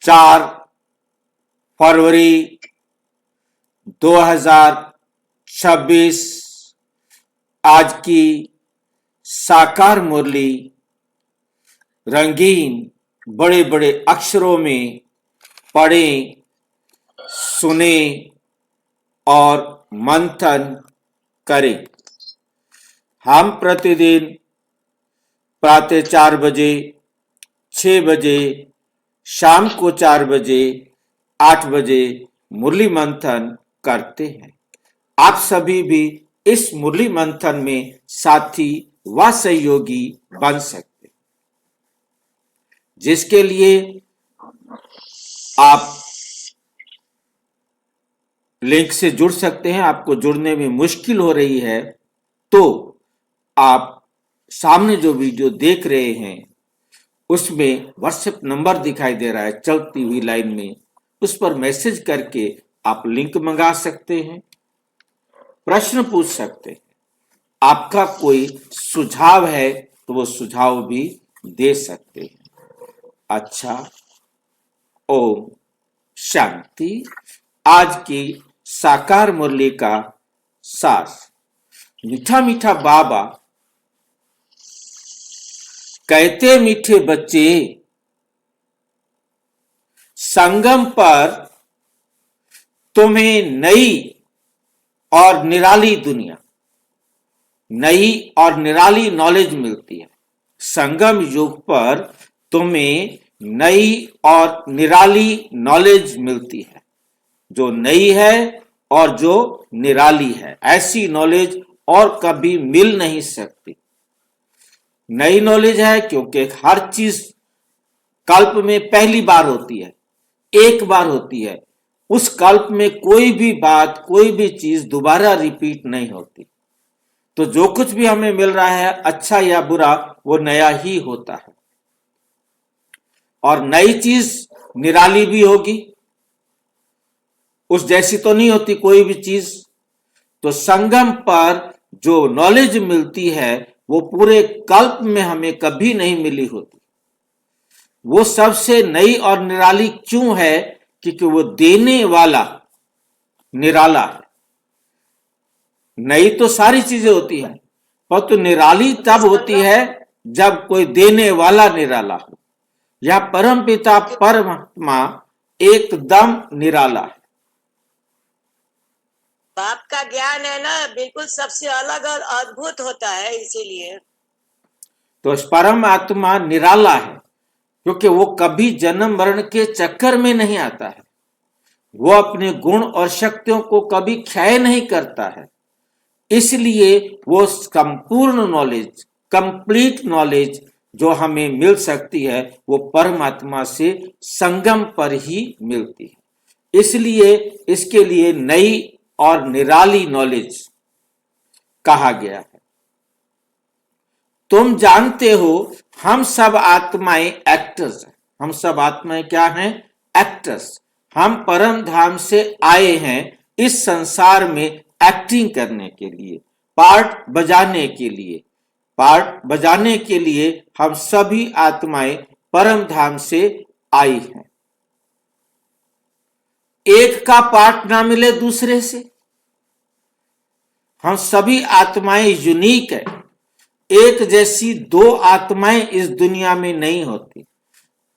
4 फरवरी 2026 आज की साकार मुरली रंगीन बड़े बड़े अक्षरों में पढ़ें, सुने और मंथन करें। हम प्रतिदिन प्रातः 4 बजे, 6 बजे, शाम को 4 बजे, 8 बजे मुरली मंथन करते हैं। आप सभी भी इस मुरली मंथन में साथी व सहयोगी बन सकते हैं, जिसके लिए आप लिंक से जुड़ सकते हैं। आपको जुड़ने में मुश्किल हो रही है तो आप सामने जो वीडियो देख रहे हैं उसमें व्हाट्सएप नंबर दिखाई दे रहा है चलती हुई लाइन में, उस पर मैसेज करके आप लिंक मंगा सकते हैं, प्रश्न पूछ सकते हैं। आपका कोई सुझाव है तो वो सुझाव भी दे सकते हैं। अच्छा, ओम शांति। आज की साकार मुरली का सार। मीठा मीठा बाबा कहते, मीठे बच्चे संगम पर तुम्हें नई और निराली दुनिया, नई और निराली नॉलेज मिलती है। संगम युग पर तुम्हें नई और निराली नॉलेज मिलती है, जो नई है और जो निराली है। ऐसी नॉलेज और कभी मिल नहीं सकती। नई नॉलेज है क्योंकि हर चीज कल्प में पहली बार होती है, एक बार होती है। उस कल्प में कोई भी बात, कोई भी चीज दोबारा रिपीट नहीं होती। तो जो कुछ भी हमें मिल रहा है, अच्छा या बुरा, वो नया ही होता है। और नई चीज निराली भी होगी, उस जैसी तो नहीं होती कोई भी चीज। तो संगम पर जो नॉलेज मिलती है वो पूरे कल्प में हमें कभी नहीं मिली होती। वो सबसे नई और निराली क्यों है? क्योंकि वो देने वाला निराला है। नई तो सारी चीजें होती है, पर तो निराली तब होती है जब कोई देने वाला निराला हो। यह परम पिता परमात्मा एकदम निराला है। बाप का ज्ञान है ना, बिल्कुल सबसे अलग और अद्भुत होता है, इसीलिए तो परमात्मा निराला है क्योंकि वो कभी जन्म मरण के चक्कर में नहीं आता है। वो अपने गुण और शक्तियों को कभी क्षय नहीं करता है। इसलिए वो संपूर्ण नॉलेज, कंप्लीट नॉलेज जो हमें मिल सकती है वो परमात्मा से संगम पर ही मिलती है। इसलिए इसके लिए नई और निराली नॉलेज कहा गया है। तुम जानते हो हम सब आत्माएं एक्टर्स हैं। हम सब आत्माएं क्या हैं? एक्टर्स। हम परम धाम से आए हैं इस संसार में एक्टिंग करने के लिए, पार्ट बजाने के लिए। पार्ट बजाने के लिए हम सभी आत्माएं परम धाम से आई हैं। एक का पार्ट ना मिले दूसरे से। हम सभी आत्माएं यूनिक है। एक जैसी दो आत्माएं इस दुनिया में नहीं होती।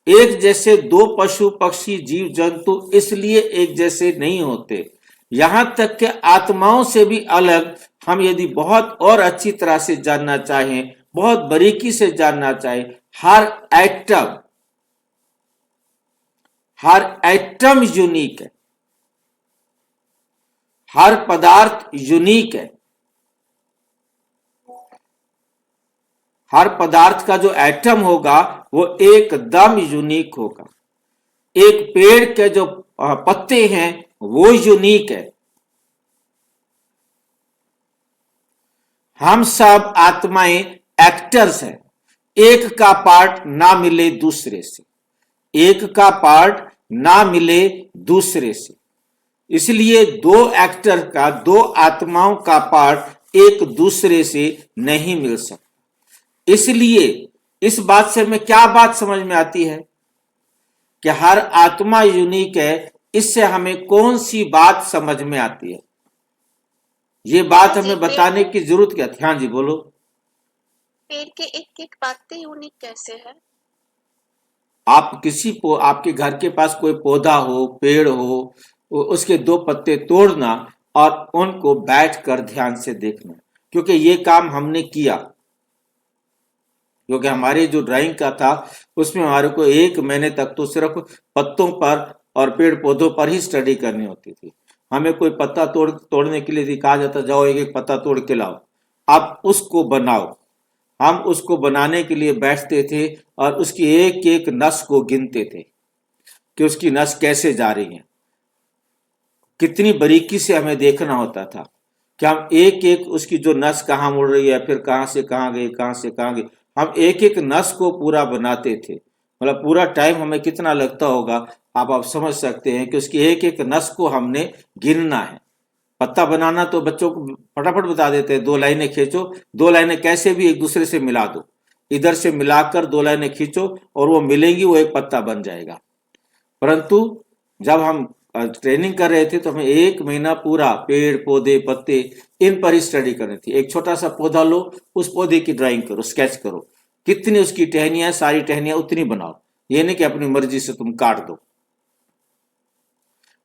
एक जैसे दो पशु पक्षी जीव जंतु इसलिए एक जैसे नहीं होते। यहां तक कि आत्माओं से भी अलग हम यदि बहुत और अच्छी तरह से जानना चाहें, बहुत बारीकी से जानना चाहें, हर एटम यूनिक है। हर पदार्थ यूनिक है। हर पदार्थ का जो एटम होगा वो एकदम यूनिक होगा। एक पेड़ के जो पत्ते हैं वो यूनिक है। हम सब आत्माएं एक्टर्स हैं। एक का पार्ट ना मिले दूसरे से। एक का पार्ट ना मिले दूसरे से। इसलिए दो एक्टर का, दो आत्माओं का पार्ट एक दूसरे से नहीं मिल सकता। इसलिए इस बात से हमें क्या बात समझ में आती है कि हर आत्मा यूनिक है। इससे हमें कौन सी बात समझ में आती है? ये बात जी, हमें बताने की जरूरत क्या थी? हाँ जी बोलो। पेड़ के एक एक पत्ते यूनिक कैसे है? आप आपके घर के पास कोई पौधा हो, पेड़ हो, उसके दो पत्ते तोड़ना और उनको बैठकर ध्यान से देखना, क्योंकि ये काम हमने किया। क्योंकि हमारी जो ड्राइंग का था उसमें हमारे को 1 महीने तक तो सिर्फ पत्तों पर और पेड़ पौधों पर ही स्टडी करनी होती थी। हमें कोई पत्ता तोड़ने के लिए कहा जाता, जाओ एक एक पत्ता तोड़ के लाओ, अब उसको बनाओ। हम उसको बनाने के लिए बैठते थे और उसकी एक एक नस को गिनते थे कि उसकी नस कैसे जा रही है। कितनी बारीकी से हमें देखना होता था कि हम एक एक उसकी जो नस कहाँ मुड़ रही है, फिर कहाँ से कहाँ गई, कहाँ से कहाँ गई। हम एक एक नस को पूरा बनाते थे। मतलब पूरा टाइम हमें कितना लगता होगा आप समझ सकते हैं कि उसकी एक एक नस को हमने गिनना है। पत्ता बनाना तो बच्चों को फटाफट बता देते हैं, 2 लाइनें खींचो, 2 लाइनें कैसे भी एक दूसरे से मिला दो, इधर से मिलाकर 2 लाइनें खींचो और वो मिलेंगी, वो एक पत्ता बन जाएगा। परंतु जब हम ट्रेनिंग कर रहे थे तो हमें 1 महीना पूरा पेड़ पौधे पत्ते इन पर ही स्टडी करनी थी। एक छोटा सा पौधा लो, उस पौधे की ड्राइंग करो, स्केच करो, कितनी उसकी टहनियां, सारी टहनियां उतनी बनाओ। ये नहीं कि अपनी मर्जी से तुम काट दो।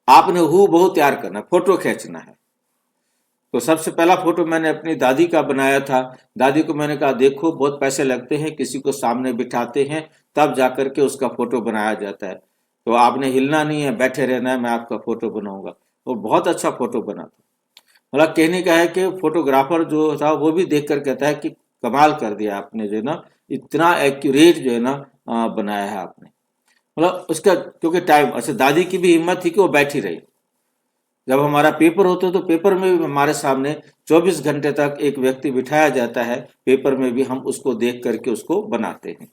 आपने हु बहुत तैयार करना, फोटो खींचना है। तो सबसे पहला फोटो मैंने अपनी दादी का बनाया था। दादी को मैंने कहा देखो बहुत पैसे लगते हैं, किसी को सामने बिठाते हैं तब जाकर के उसका फोटो बनाया जाता है, तो आपने हिलना नहीं है, बैठे रहना है, मैं आपका फोटो बनाऊंगा। वो बहुत अच्छा फोटो बना था। मतलब कहने का है कि फोटोग्राफर जो था वो भी देख कर कहता है कि कमाल कर दिया आपने, जो है ना इतना एक्यूरेट जो है ना बनाया है आपने। मतलब उसका क्योंकि टाइम, अच्छा दादी की भी हिम्मत थी कि वो बैठी रही। जब हमारा पेपर होता तो पेपर में भी हमारे सामने 24 घंटे तक एक व्यक्ति बिठाया जाता है, पेपर में भी हम उसको देख करके उसको बनाते हैं।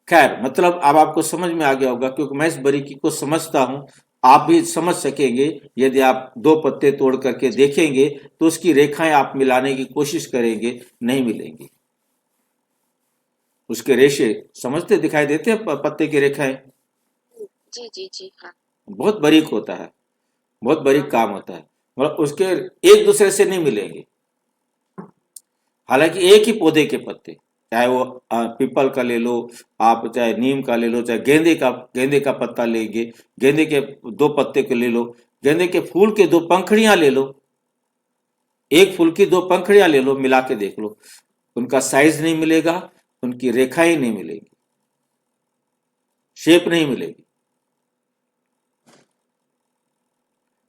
खैर मतलब अब आपको समझ में आ गया होगा, क्योंकि मैं इस बारीकी को समझता हूं। आप भी समझ सकेंगे यदि आप 2 पत्ते तोड़ करके देखेंगे तो उसकी रेखाएं आप मिलाने की कोशिश करेंगे, नहीं मिलेंगी। उसके रेशे समझते दिखाई देते हैं, पत्ते की रेखाएं जी जी जी हाँ। बहुत बारीक होता है, बहुत बारीक काम होता है। मतलब उसके एक दूसरे से नहीं मिलेंगे। हालांकि एक ही पौधे के पत्ते, चाहे वो पीपल का ले लो आप, चाहे नीम का ले लो, चाहे गेंदे का पत्ता लेंगे, गेंदे के 2 पत्ते को ले लो, गेंदे के फूल के 2 पंखड़ियां ले लो, एक फूल की 2 पंखड़ियां ले लो, मिला के देख लो, उनका साइज नहीं मिलेगा, उनकी रेखाएं नहीं मिलेगी, शेप नहीं मिलेगी।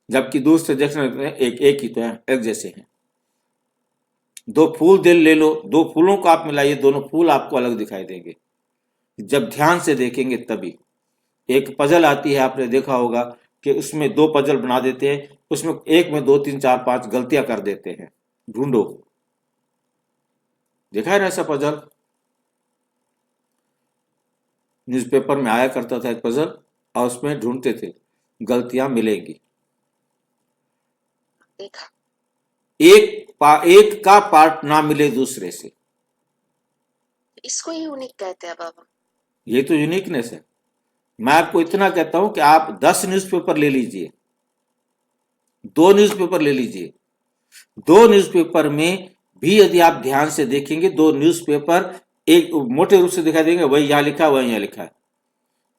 जबकि दूर से देखने लगते हैं एक एक ही तो है, एक जैसे हैं। 2 फूल दिल ले लो, 2 फूलों को आप मिलाइए, दोनों फूल आपको अलग दिखाई देंगे जब ध्यान से देखेंगे तभी। एक पजल आती है, आपने देखा होगा कि उसमें 2 पजल बना देते हैं, उसमें एक में 2 3 4 5 गलतियां कर देते हैं। ढूंढो, देखा है ना ऐसा पजल? न्यूज़पेपर में आया करता था एक पजल, और उसमें ढूंढते थे गलतियां मिलेंगी। देखा। एक का पार्ट ना मिले दूसरे से, इसको ही यूनिक कहते हैं बाबा। ये तो यूनिकनेस है। मैं आपको इतना कहता हूं कि आप 10 न्यूज़पेपर ले लीजिए, 2 न्यूज़पेपर ले लीजिए, 2 न्यूज़पेपर में भी यदि आप ध्यान से देखेंगे, 2 न्यूज़पेपर एक मोटे रूप से दिखाई देंगे, वही यहां लिखा है, वही यहां लिखा है।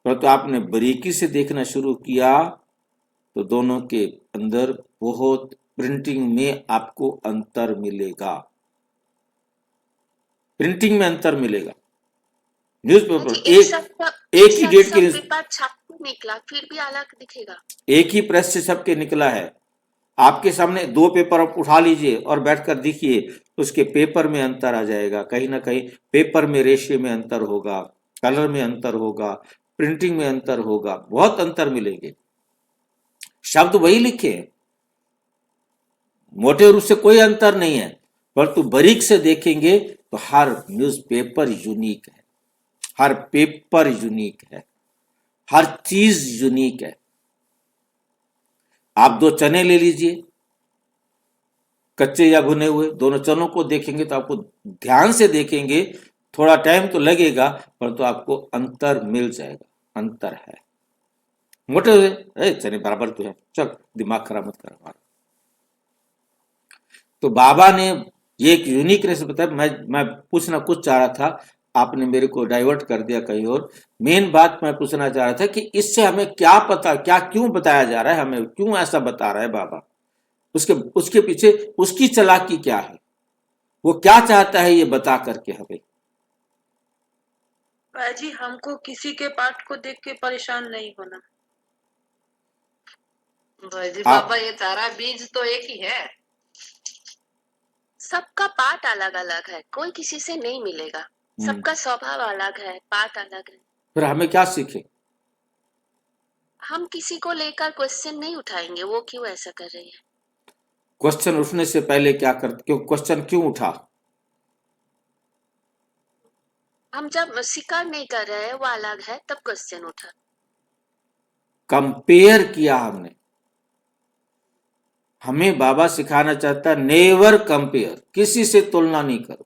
परंतु आपने बारीकी से देखना शुरू किया तो दोनों के अंदर बहुत प्रिंटिंग में आपको अंतर मिलेगा, प्रिंटिंग में अंतर मिलेगा। न्यूज़पेपर एक ही डेट के पेपर छाप के निकला फिर भी अलग दिखेगा। एक ही प्रेस से सबके निकला है। आपके सामने 2 पेपर आप उठा लीजिए और बैठकर देखिए, उसके पेपर में अंतर आ जाएगा। कहीं ना कहीं पेपर में रेशियो में अंतर होगा, कलर में अंतर होगा, प्रिंटिंग में अंतर होगा, बहुत अंतर मिलेंगे। शब्द वही लिखे हैं, मोटे रूप से कोई अंतर नहीं है, परंतु बारीक से देखेंगे तो हर न्यूज़पेपर यूनिक है, हर पेपर यूनिक है, हर चीज यूनिक है। आप 2 चने ले लीजिए, कच्चे या भुने हुए, दोनों चनों को देखेंगे तो आपको ध्यान से देखेंगे थोड़ा टाइम तो लगेगा, परंतु आपको अंतर मिल जाएगा। अंतर है। मोटे हुए चने बराबर तो है, चल दिमाग खराब मत कर हमारा। तो बाबा ने ये एक यूनिकनेस बताया। मैं कुछ ना कुछ चाह रहा था, आपने मेरे को डाइवर्ट कर दिया कहीं और। मेन बात मैं पूछना चाह रहा था कि इससे हमें क्या पता, क्या क्यों बताया जा रहा है, हमें क्यों ऐसा बता रहा है बाबा, उसके उसके पीछे उसकी चालाकी क्या है, वो क्या चाहता है ये बता करके हमें। जी हमको किसी के पाठ को देख के परेशान नहीं होना। जी आप बाबा, ये तारा बीज तो एक ही है। सबका पाठ अलग अलग है, कोई किसी से नहीं मिलेगा। सबका स्वभाव अलग है, पाठ अलग है। फिर हमें क्या सीखे? हम किसी को लेकर क्वेश्चन नहीं उठाएंगे, वो क्यों ऐसा कर रही है। क्वेश्चन उठने से पहले क्या करते, क्यों क्वेश्चन क्यों उठा? हम जब स्वीकार नहीं कर रहे हैं वो अलग है, तब क्वेश्चन उठा। कंपेयर किया हमने। हमें बाबा सिखाना चाहता है नेवर कंपेयर, किसी से तुलना नहीं करो।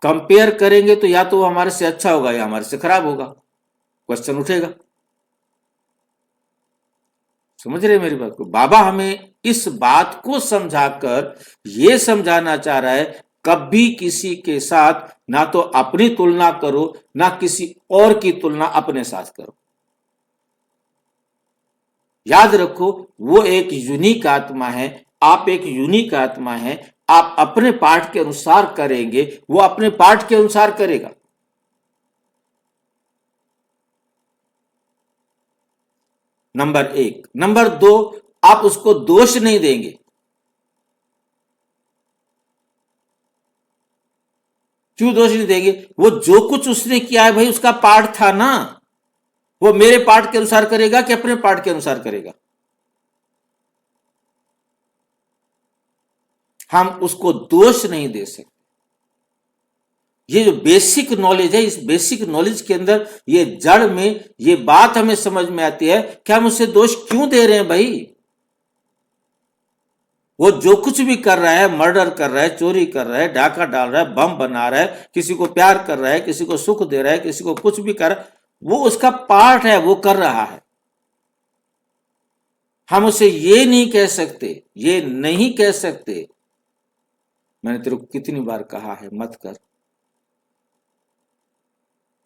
कंपेयर करेंगे तो या तो वो हमारे से अच्छा होगा या हमारे से खराब होगा, क्वेश्चन उठेगा। समझ रहे मेरी बात को? बाबा हमें इस बात को समझाकर ये समझाना चाह रहा है, कभी किसी के साथ ना तो अपनी तुलना करो, ना किसी और की तुलना अपने साथ करो। याद रखो, वो एक यूनिक आत्मा है, आप एक यूनिक आत्मा है। आप अपने पाठ के अनुसार करेंगे, वो अपने पाठ के अनुसार करेगा। नंबर एक। नंबर दो, आप उसको दोष नहीं देंगे। क्यों दोष नहीं देंगे? वो जो कुछ उसने किया है भाई, उसका पाठ था ना। वो मेरे पाठ के अनुसार करेगा कि अपने पाठ के अनुसार करेगा? हम उसको दोष नहीं दे सकते। ये जो बेसिक नॉलेज है, इस बेसिक नॉलेज के अंदर ये जड़ में ये बात हमें समझ में आती है कि हम उसे दोष क्यों दे रहे हैं भाई। वो जो कुछ भी कर रहा है, मर्डर कर रहा है, चोरी कर रहा है, डाका डाल रहा है, बम बना रहा है, किसी को प्यार कर रहा है, किसी को सुख दे रहा है, किसी को कुछ भी कर रहा है, वो उसका पार्ट है, वो कर रहा है। हम उसे ये नहीं कह सकते, ये नहीं कह सकते, मैंने तेरे को कितनी बार कहा है मत कर।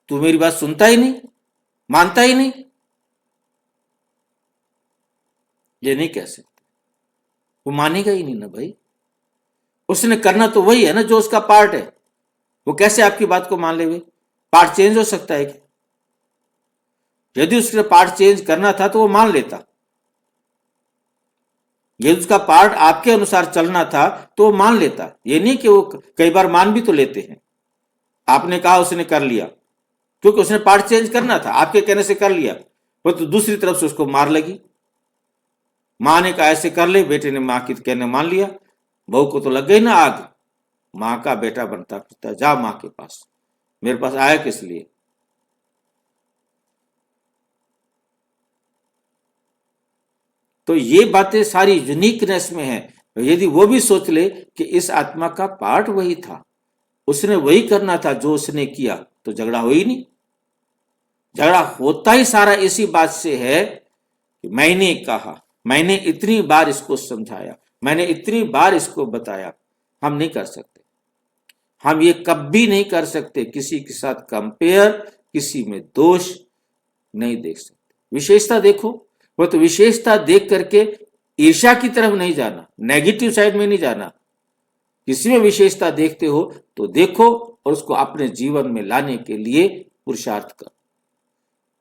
तू मेरी बात सुनता ही नहीं, मानता ही नहीं। ये नहीं कह सकते, वो मानेगा ही नहीं ना भाई। उसने करना तो वही है ना जो उसका पार्ट है। वो कैसे आपकी बात को मान ले? पार्ट चेंज हो सकता है क्या? यदि उसके पार्ट चेंज करना था तो वो मान लेता। यदि उसका पार्ट आपके अनुसार चलना था तो वो मान लेता। ये नहीं कि वो कई बार मान भी तो लेते हैं। आपने कहा, उसने कर लिया, क्योंकि उसने पार्ट चेंज करना था, आपके कहने से कर लिया। वो तो दूसरी तरफ से उसको मार लगी। माँ ने कहा ऐसे कर ले, बेटे ने माँ की कहने मान लिया। बहू को तो लग गई ना आग। माँ का बेटा बनता फिरता, जा माँ के पास, मेरे पास आया किस लिए? तो ये बातें सारी यूनिकनेस में है। यदि वो भी सोच ले कि इस आत्मा का पार्ट वही था, उसने वही करना था जो उसने किया, तो झगड़ा हो ही नहीं। झगड़ा होता ही सारा इसी बात से है कि मैंने कहा, मैंने इतनी बार इसको समझाया, मैंने इतनी बार इसको बताया। हम नहीं कर सकते। हम ये कभी नहीं कर सकते किसी के साथ कंपेयर, किसी में दोष नहीं देख सकते। विशेषता देखो, वो तो विशेषता देख करके ईर्ष्या की तरफ नहीं जाना, नेगेटिव साइड में नहीं जाना। किसी में विशेषता देखते हो तो देखो और उसको अपने जीवन में लाने के लिए पुरुषार्थ करो,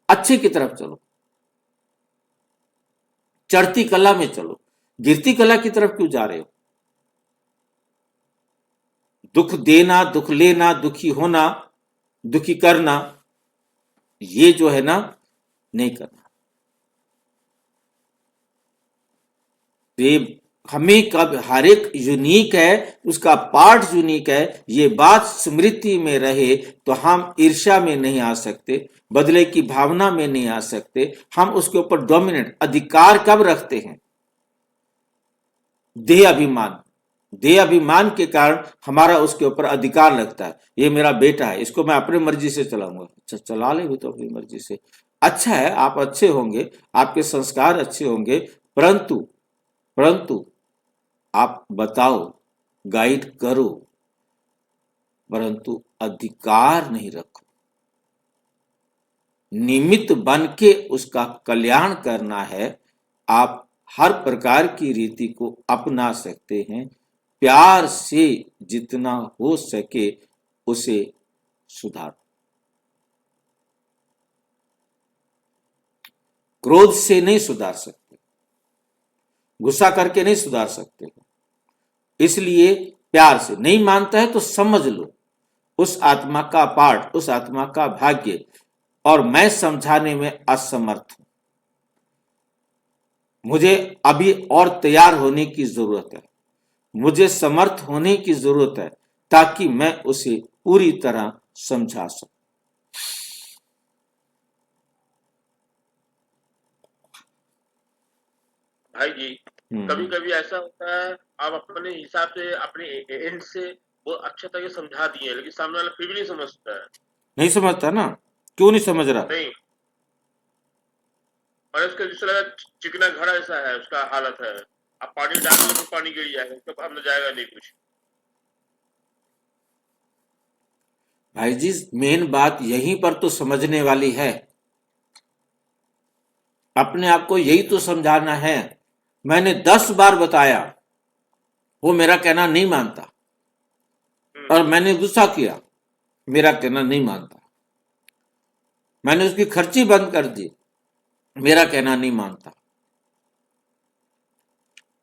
अच्छे की तरफ चलो, चढ़ती कला में चलो। गिरती कला की तरफ क्यों जा रहे हो? दुख देना, दुख लेना, दुखी होना, दुखी करना, ये जो है ना, नहीं करना। ये हमें कब, हर एक यूनिक है, उसका पार्ट यूनिक है। ये बात स्मृति में रहे तो हम ईर्ष्या में नहीं आ सकते, बदले की भावना में नहीं आ सकते। हम उसके ऊपर डोमिनेट अधिकार कब रखते हैं? देह अभिमान। देह अभिमान के कारण हमारा उसके ऊपर अधिकार लगता है। ये मेरा बेटा है, इसको मैं अपनी मर्जी से चलाऊंगा। अच्छा, चला ले भी तो अपनी मर्जी से। अच्छा है, आप अच्छे होंगे, आपके संस्कार अच्छे होंगे, परंतु परंतु आप बताओ, गाइड करो, परंतु अधिकार नहीं रखो। निमित्त बन के उसका कल्याण करना है। आप हर प्रकार की रीति को अपना सकते हैं। प्यार से जितना हो सके उसे सुधारो। क्रोध से नहीं सुधार सकते, गुस्सा करके नहीं सुधार सकते। इसलिए प्यार से, नहीं मानता है तो समझ लो उस आत्मा का पाठ, उस आत्मा का भाग्य, और मैं समझाने में असमर्थ हूं। मुझे अभी और तैयार होने की जरूरत है, मुझे समर्थ होने की जरूरत है, ताकि मैं उसे पूरी तरह समझा सकूं। भाई जी, कभी कभी ऐसा होता है आप अपने हिसाब से, अपने एंड से वो अच्छा तरह से समझा दिए, लेकिन सामने वाला फिर भी नहीं समझता है। नहीं समझता ना, क्यों नहीं समझ रहा? नहीं, और इसका जिस तरह चिकना घड़ा ऐसा है, उसका हालत है, आप पानी डालेंगे तो पानी गिर जाएगा, उसका अंदर जाएगा नहीं कुछ। भाई जी, मेन बात यहीं पर तो समझने वाली है। अपने आप को यही तो समझाना है। मैंने 10 बार बताया, वो मेरा कहना नहीं मानता, और मैंने गुस्सा किया, मेरा कहना नहीं मानता। मैंने उसकी खर्ची बंद कर दी, मेरा कहना नहीं मानता।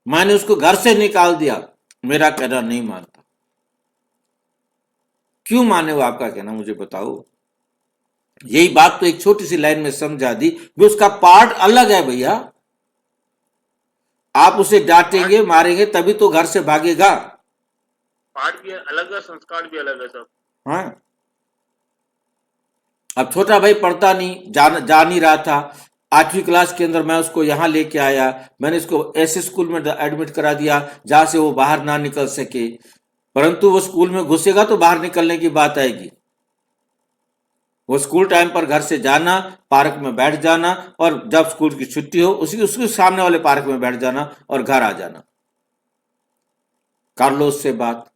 मैंने उसको घर से निकाल दिया, मेरा कहना नहीं मानता। क्यों माने वो आपका कहना, मुझे बताओ। यही बात तो एक छोटी सी लाइन में समझा दी भी, उसका पार्ट अलग है भैया। आप उसे डांटेंगे, मारेंगे, तभी तो घर से भागेगा। पाठ भी अलग है, संस्कार भी अलग है सब। हाँ, अब छोटा भाई पढ़ता नहीं, जा नहीं रहा था। 8वीं क्लास के अंदर मैं उसको यहाँ लेके आया, मैंने इसको ऐसे स्कूल में एडमिट करा दिया जहां से वो बाहर ना निकल सके। परंतु वो स्कूल में घुसेगा तो बाहर निकलने की बात आएगी। वो स्कूल टाइम पर घर से जाना, पार्क में बैठ जाना, और जब स्कूल की छुट्टी हो उसके सामने वाले पार्क में बैठ जाना और घर आ जाना। कर लो उससे बात।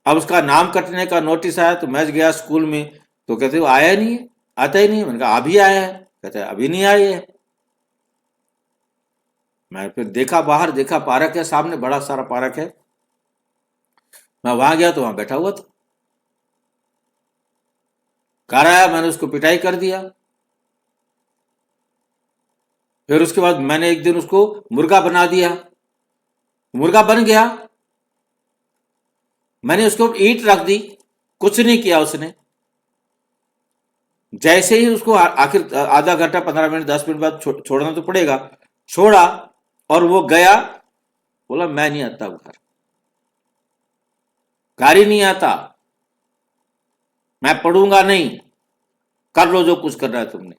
अब उसका नाम कटने का नोटिस आया तो मैं गया स्कूल में, तो कहते वो आया नहीं है, आता ही नहीं है। मैंने कहा अभी आया है, कहते अभी नहीं आए है। मैं फिर देखा बाहर, देखा पार्क है सामने, बड़ा सारा पार्क है। मैं वहां गया तो वहां बैठा हुआ था। घर आया, मैंने उसको पिटाई कर दिया। फिर उसके बाद मैंने एक दिन उसको मुर्गा बना दिया, मुर्गा बन गया। मैंने उसको ईंट रख दी, कुछ नहीं किया उसने। जैसे ही उसको आखिर आधा घंटा 15 मिनट 10 मिनट बाद छोड़ना तो पड़ेगा, छोड़ा और वो गया, बोला मैं नहीं आता घर ही नहीं आता, मैं पढ़ूंगा नहीं, कर लो जो कुछ करना है तुमने।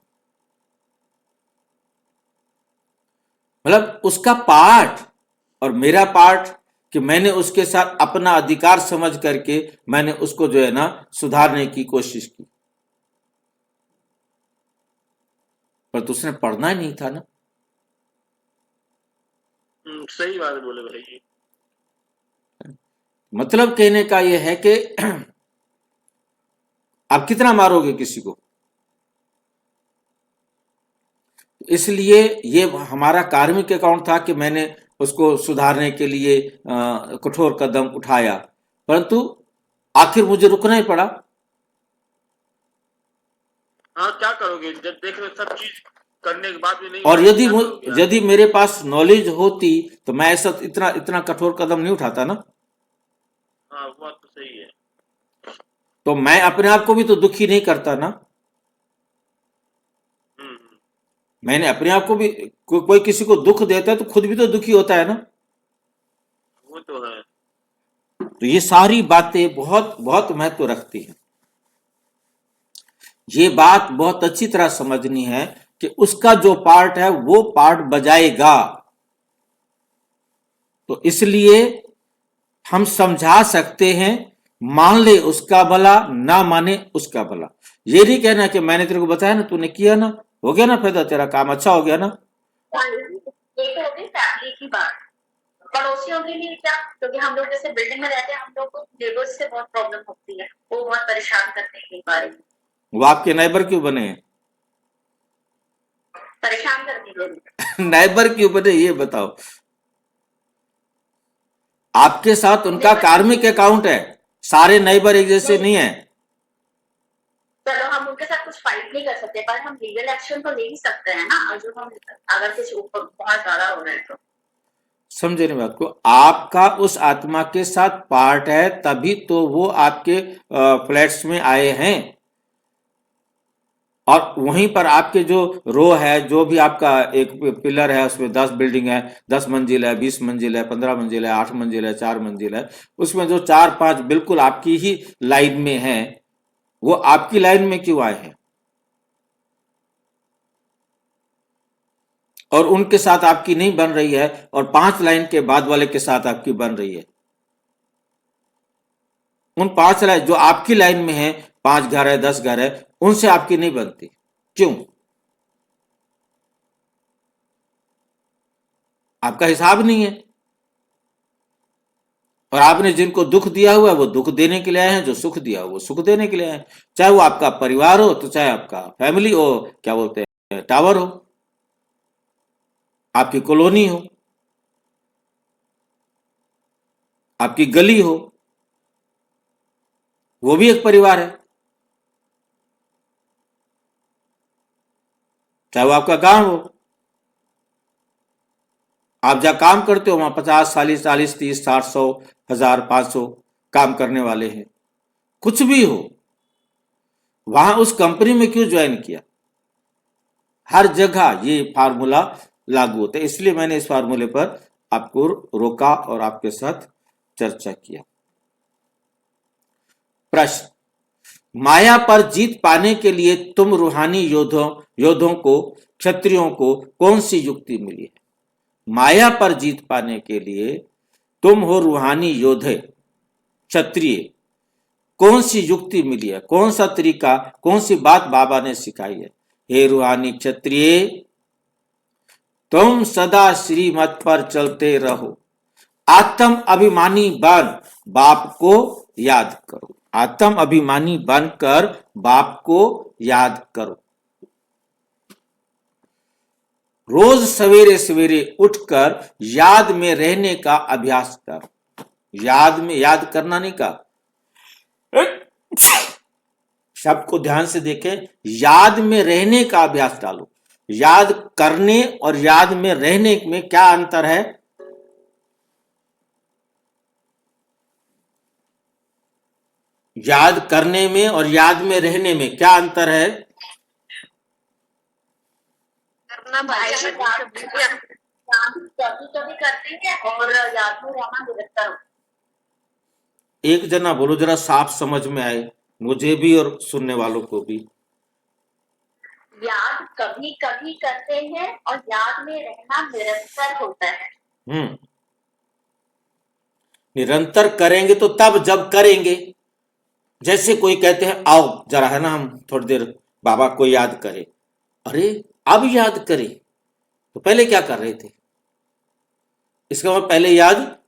मतलब उसका पार्ट और मेरा पार्ट कि मैंने उसके साथ अपना अधिकार समझ करके मैंने उसको जो है ना सुधारने की कोशिश की, पर तो उसने पढ़ना ही नहीं था ना। सही बात बोले भाई जी। मतलब कहने का यह है कि आप कितना मारोगे किसी को। इसलिए ये हमारा कार्मिक अकाउंट था कि मैंने उसको सुधारने के लिए कठोर कदम उठाया, परंतु आखिर मुझे रुकना ही पड़ा। हाँ, क्या करोगे जब देख रहे सब चीज करने के बाद भी नहीं। और यदि मेरे पास नॉलेज होती तो मैं ऐसा इतना कठोर कदम नहीं उठाता ना। हाँ, वो बात तो सही है। तो मैं अपने आप को भी तो दुखी नहीं करता ना। मैंने अपने आप को भी, कोई किसी को दुख देता है तो खुद भी तो दुखी होता है ना। वो तो है। तो ये सारी बातें बहुत बहुत महत्व रखती हैं। ये बात बहुत अच्छी तरह समझनी है कि उसका जो पार्ट है वो पार्ट बजाएगा। तो इसलिए हम समझा सकते हैं, मान ले उसका भला, ना माने उसका भला। ये नहीं कहना कि मैंने तेरे को बताया ना, तूने किया ना, हो गया ना फायदा, तेरा काम अच्छा हो गया ना। ये तो हो गई फैमिली की बात। पड़ोसियों के लिए क्या, क्योंकि हम लोग जैसे बिल्डिंग में रहते हैं, हम लोग को नेबर्स से बहुत प्रॉब्लम होती है, वो बहुत परेशान करते हैं बारे में। वो आपके नाइबर क्यों बने हैं? परेशान करने के लिए। नाइबर क्यों बने ये बताओ। आपके साथ उनका कार्मिक अकाउंट है, सारे नाइबर एक जैसे नहीं है। चलो हम उनके साथ कुछ फाइट नहीं कर सकते, पर हम लीगल एक्शन तो ले ही सकते हैं ना, और जो हम अगर कुछ ऊपर बहुत ज्यादा हो रहा है तो। समझे नहीं बात को? आपका उस आत्मा के साथ पार्ट है, तभी तो वो आपके फ्लैट्स में आए हैं। और वहीं पर आपके जो रो है, जो भी आपका एक पिलर है, उसमें 10 बिल्डिंग है, 10 मंजिल है, 20 मंजिल है, 15 मंजिल है, 8 मंजिल है, 4 मंजिल है, उसमें जो 4-5 बिल्कुल आपकी ही लाइन में है, वो आपकी लाइन में क्यों आए हैं? और उनके साथ आपकी नहीं बन रही है, और 5 लाइन के बाद वाले के साथ आपकी बन रही है। उन 5 लाइन जो आपकी लाइन में है, 5 घर है, 10 घर है, उनसे आपकी नहीं बनती, क्यों? आपका हिसाब नहीं है। और आपने जिनको दुख दिया हुआ है, वो दुख देने के लिए आए हैं, जो सुख दिया हुआ वो सुख देने के लिए आए हैं। चाहे वो आपका परिवार हो, तो चाहे आपका फैमिली हो, क्या बोलते हैं, टावर हो, आपकी कॉलोनी हो, आपकी गली हो, वो भी एक परिवार है। चाहे वो आपका गांव हो, आप जहां काम करते हो वहां 50, 40, 40, 30, 60, 100, 1000, 500 काम करने वाले हैं, कुछ भी हो, वहां उस कंपनी में क्यों ज्वाइन किया? हर जगह ये फार्मूला लागू होता है। इसलिए मैंने इस फार्मूले पर आपको रोका और आपके साथ चर्चा किया। प्रश्न, माया पर जीत पाने के लिए तुम रूहानी योद्धों को, क्षत्रियों को कौन सी युक्ति मिली है? माया पर जीत पाने के लिए तुम हो रूहानी योद्धे, क्षत्रिय, कौन सी युक्ति मिली है? कौन सा तरीका, कौन सी बात बाबा ने सिखाई है? हे रूहानी क्षत्रिय, तुम सदा श्रीमत पर चलते रहो, आत्म अभिमानी बन बाप को याद करो, आत्म अभिमानी बनकर बाप को याद करो। रोज सवेरे सवेरे उठकर याद में रहने का अभ्यास कर। याद में, याद करना नहीं का, शब्द को ध्यान से देखें, याद में रहने का अभ्यास डालो। याद करने और याद में रहने में क्या अंतर है? याद करने में और याद में रहने में क्या अंतर है? करना भाई कभी करते हैं और याद में रहना निरंतर। एक जना बोलो जरा, साफ समझ में आए मुझे भी और सुनने वालों को भी। याद कभी कभी करते हैं और याद में रहना निरंतर होता है। निरंतर करेंगे तो तब जब करेंगे। जैसे कोई कहते हैं आओ जरा, है ना, हम थोड़ी देर बाबा को याद करें। अरे अब याद करें, तो पहले क्या कर रहे थे? इसका मतलब पहले याद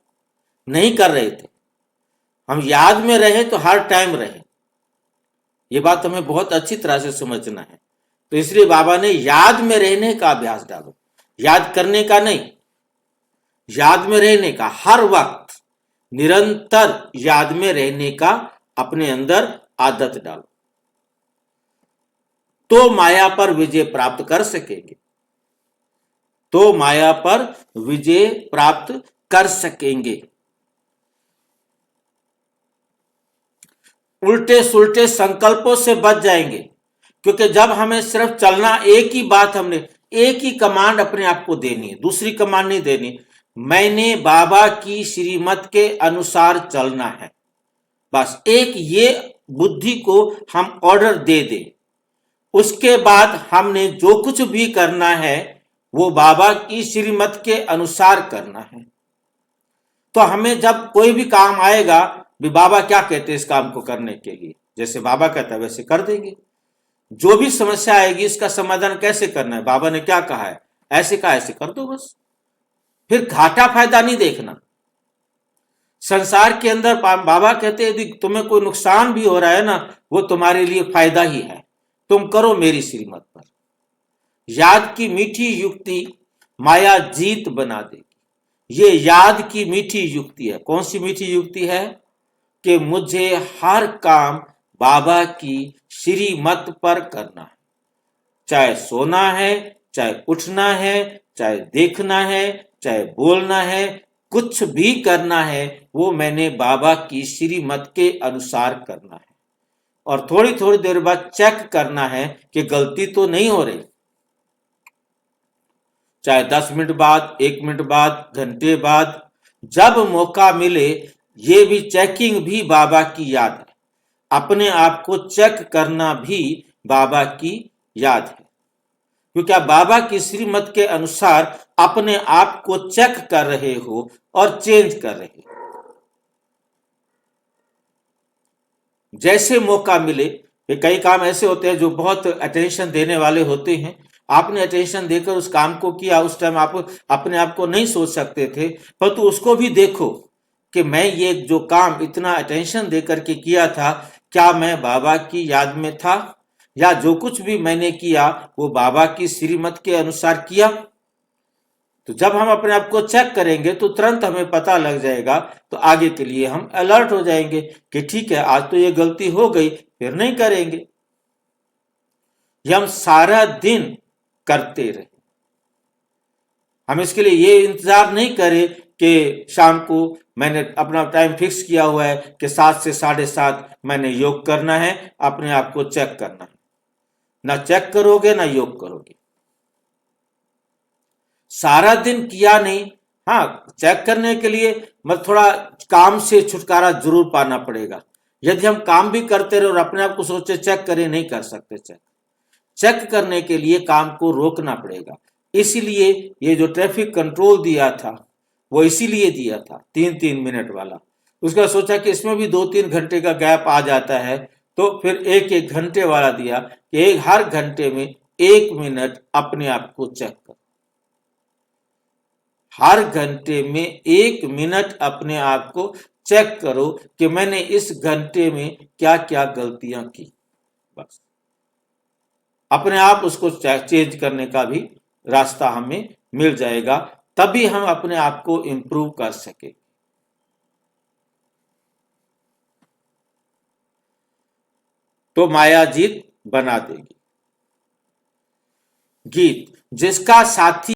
नहीं कर रहे थे। हम याद में रहे तो हर टाइम रहे, ये बात हमें बहुत अच्छी तरह से समझना है। तो इसलिए बाबा ने याद में रहने का अभ्यास डालो, याद करने का नहीं, याद में रहने का, हर वक्त निरंतर याद में रहने का अपने अंदर आदत डालो, तो माया पर विजय प्राप्त कर सकेंगे, तो माया पर विजय प्राप्त कर सकेंगे। उल्टे सुल्टे संकल्पों से बच जाएंगे, क्योंकि जब हमें सिर्फ चलना, एक ही बात, हमने एक ही कमांड अपने आप को देनी है, दूसरी कमांड नहीं देनी। मैंने बाबा की श्रीमत के अनुसार चलना है, बस एक ये बुद्धि को हम ऑर्डर दे दें। उसके बाद हमने जो कुछ भी करना है वो बाबा की श्रीमत के अनुसार करना है। तो हमें जब कोई भी काम आएगा, भी बाबा क्या कहते हैं इस काम को करने के लिए, जैसे बाबा कहता है वैसे कर देंगे। जो भी समस्या आएगी इसका समाधान कैसे करना है, बाबा ने क्या कहा है, ऐसे कहा ऐसे कर दो बस। फिर घाटा फायदा नहीं देखना। संसार के अंदर बाबा कहते हैं यदि तुम्हें कोई नुकसान भी हो रहा है ना, वो तुम्हारे लिए फायदा ही है, तुम करो मेरी श्रीमत पर। याद की मीठी युक्ति माया जीत बना देगी। ये याद की मीठी युक्ति है। कौन सी मीठी युक्ति है? कि मुझे हर काम बाबा की श्रीमत पर करना है, चाहे सोना है, चाहे उठना है, चाहे देखना है, चाहे बोलना है, कुछ भी करना है वो मैंने बाबा की श्रीमत के अनुसार करना है। और थोड़ी थोड़ी देर बाद चेक करना है कि गलती तो नहीं हो रही, चाहे 10 मिनट बाद, 1 मिनट बाद, घंटे बाद, जब मौका मिले। ये भी चेकिंग भी बाबा की याद है, अपने आप को चेक करना भी बाबा की याद है, क्योंकि आप बाबा की श्रीमत के अनुसार अपने आप को चेक कर रहे हो और चेंज कर रहे हो। जैसे मौका मिले, कई काम ऐसे होते हैं जो बहुत अटेंशन देने वाले होते हैं, आपने अटेंशन देकर उस काम को किया, उस टाइम आप अपने आप को नहीं सोच सकते थे, परंतु उसको भी देखो कि मैं ये जो काम इतना अटेंशन देकर के किया था, क्या मैं बाबा की याद में था, या जो कुछ भी मैंने किया वो बाबा की श्रीमत के अनुसार किया। तो जब हम अपने आप को चेक करेंगे तो तुरंत हमें पता लग जाएगा, तो आगे के लिए हम अलर्ट हो जाएंगे कि ठीक है आज तो ये गलती हो गई, फिर नहीं करेंगे। ये हम सारा दिन करते रहे। हम इसके लिए ये इंतजार नहीं करें कि शाम को मैंने अपना टाइम फिक्स किया हुआ है कि 7 से 7:30 मैंने योग करना है, अपने आप को चेक करना है। ना चेक करोगे ना योग करोगे। सारा दिन किया नहीं, हाँ चेक करने के लिए मतलब थोड़ा काम से छुटकारा जरूर पाना पड़ेगा। यदि हम काम भी करते रहे और अपने आप को सोचे चेक करें, नहीं कर सकते। चेक करने के लिए काम को रोकना पड़ेगा। इसीलिए ये जो ट्रैफिक कंट्रोल दिया था वो इसीलिए दिया था 3-3 मिनट वाला। उसका सोचा कि इसमें भी 2-3 घंटे का गैप आ जाता है, तो फिर 1-1 घंटे वाला दिया कि हर घंटे में 1 मिनट अपने आप को चेक करो। हर घंटे में 1 मिनट अपने आप को चेक करो कि मैंने इस घंटे में क्या क्या गलतियां की। बस अपने आप उसको चेंज करने का भी रास्ता हमें मिल जाएगा, तभी हम अपने आप को इंप्रूव कर सके। तो माया जीत बना देगी। गीत, जिसका साथी